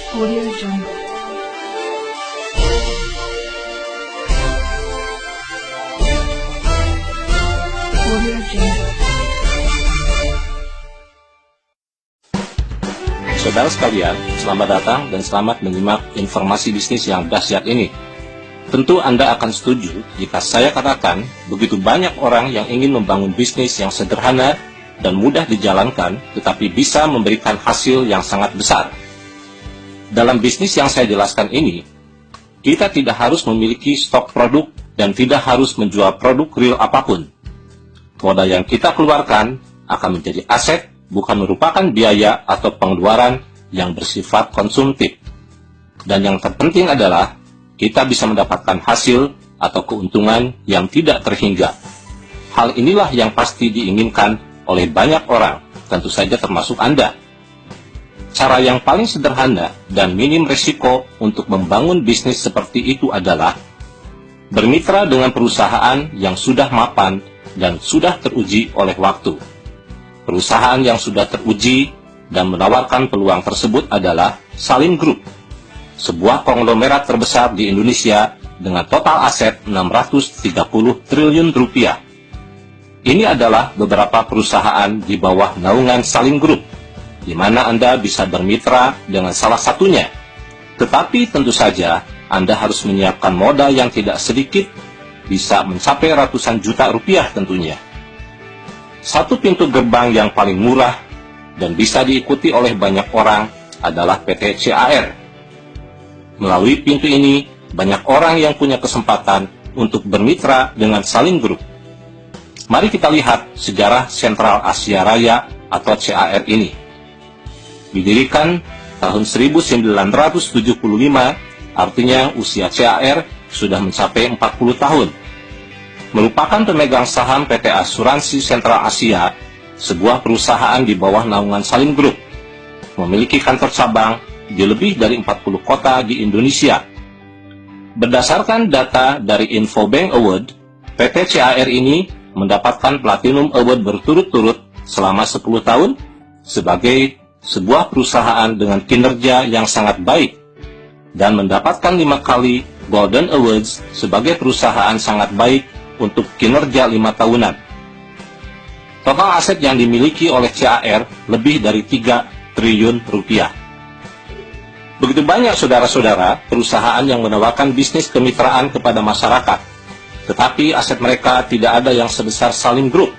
Audio Jungle. Audio Jungle. Saudara sekalian, selamat datang dan selamat menyimak informasi bisnis yang dahsyat ini. Tentu Anda akan setuju jika saya katakan begitu banyak orang yang ingin membangun bisnis yang sederhana dan mudah dijalankan, tetapi bisa memberikan hasil yang sangat besar. Dalam bisnis yang saya jelaskan ini, kita tidak harus memiliki stok produk dan tidak harus menjual produk real apapun. Modal yang kita keluarkan akan menjadi aset, bukan merupakan biaya atau pengeluaran yang bersifat konsumtif. Dan yang terpenting adalah kita bisa mendapatkan hasil atau keuntungan yang tidak terhingga. Hal inilah yang pasti diinginkan oleh banyak orang, tentu saja termasuk Anda. Cara yang paling sederhana dan minim risiko untuk membangun bisnis seperti itu adalah bermitra dengan perusahaan yang sudah mapan dan sudah teruji oleh waktu. Perusahaan yang sudah teruji dan menawarkan peluang tersebut adalah Salim Group, sebuah konglomerat terbesar di Indonesia dengan total aset 630 triliun rupiah. Ini adalah beberapa perusahaan di bawah naungan Salim Group, di mana Anda bisa bermitra dengan salah satunya. Tetapi tentu saja Anda harus menyiapkan modal yang tidak sedikit, bisa mencapai ratusan juta rupiah tentunya. Satu pintu gerbang yang paling murah dan bisa diikuti oleh banyak orang adalah PT CAR. Melalui pintu ini, banyak orang yang punya kesempatan untuk bermitra dengan Salim Group. Mari kita lihat sejarah Sentral Asia Raya atau CAR ini. Didirikan tahun 1975, artinya usia CAR sudah mencapai 40 tahun. Merupakan pemegang saham PT Asuransi Sentral Asia, sebuah perusahaan di bawah naungan Salim Group. Memiliki kantor cabang di lebih dari 40 kota di Indonesia. Berdasarkan data dari Infobank Award, PT CAR ini mendapatkan Platinum Award berturut-turut selama 10 tahun sebagai sebuah perusahaan dengan kinerja yang sangat baik dan mendapatkan 5 kali Golden Awards sebagai perusahaan sangat baik untuk kinerja 5 tahunan. Total aset yang dimiliki oleh CAR lebih dari 3 triliun rupiah. Begitu banyak saudara-saudara perusahaan yang menawarkan bisnis kemitraan kepada masyarakat, tetapi aset mereka tidak ada yang sebesar Salim Group.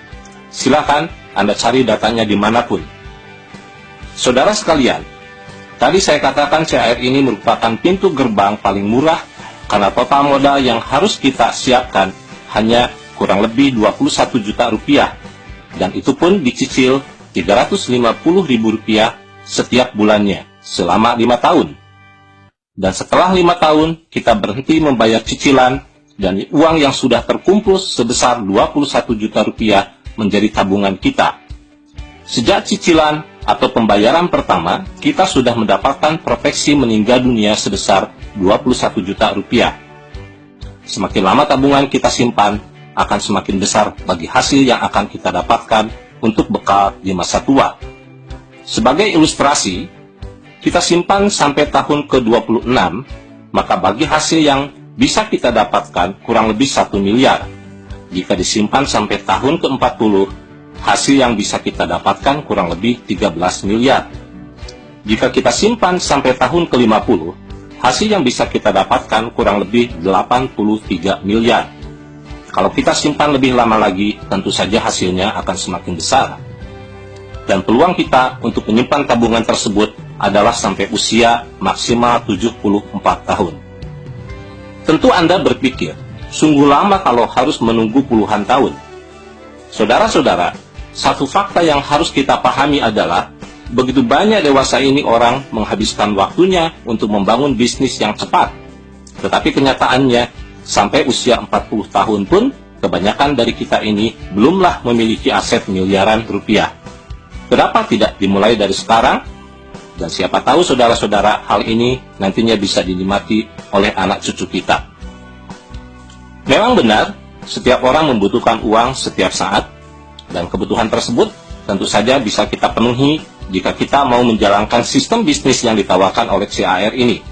Silakan Anda cari datanya dimanapun. Saudara sekalian, tadi saya katakan CAR ini merupakan pintu gerbang paling murah karena total modal yang harus kita siapkan hanya kurang lebih 21 juta rupiah, dan itu pun dicicil 350 ribu rupiah setiap bulannya selama 5 tahun. Dan setelah 5 tahun kita berhenti membayar cicilan dan uang yang sudah terkumpul sebesar 21 juta rupiah menjadi tabungan kita. Sejak cicilan atau pembayaran pertama, kita sudah mendapatkan proteksi meninggal dunia sebesar 21 juta rupiah. Semakin lama tabungan kita simpan, akan semakin besar bagi hasil yang akan kita dapatkan untuk bekal di masa tua. Sebagai ilustrasi, kita simpan sampai tahun ke-26, maka bagi hasil yang bisa kita dapatkan kurang lebih 1 miliar. Jika disimpan sampai tahun ke-40, hasil yang bisa kita dapatkan kurang lebih 13 miliar. Jika kita simpan sampai tahun ke-50, hasil yang bisa kita dapatkan kurang lebih 83 miliar. Kalau kita simpan lebih lama lagi, tentu saja hasilnya akan semakin besar. Dan peluang kita untuk menyimpan tabungan tersebut adalah sampai usia maksimal 74 tahun. Tentu Anda berpikir, sungguh lama kalau harus menunggu puluhan tahun. Saudara-saudara, satu fakta yang harus kita pahami adalah begitu banyak dewasa ini orang menghabiskan waktunya untuk membangun bisnis yang cepat. Tetapi kenyataannya, sampai usia 40 tahun pun, kebanyakan dari kita ini belumlah memiliki aset miliaran rupiah. Kenapa tidak dimulai dari sekarang? Dan siapa tahu saudara-saudara hal ini nantinya bisa dinikmati oleh anak cucu kita. Memang benar, setiap orang membutuhkan uang setiap saat, dan kebutuhan tersebut tentu saja bisa kita penuhi jika kita mau menjalankan sistem bisnis yang ditawarkan oleh CAR ini.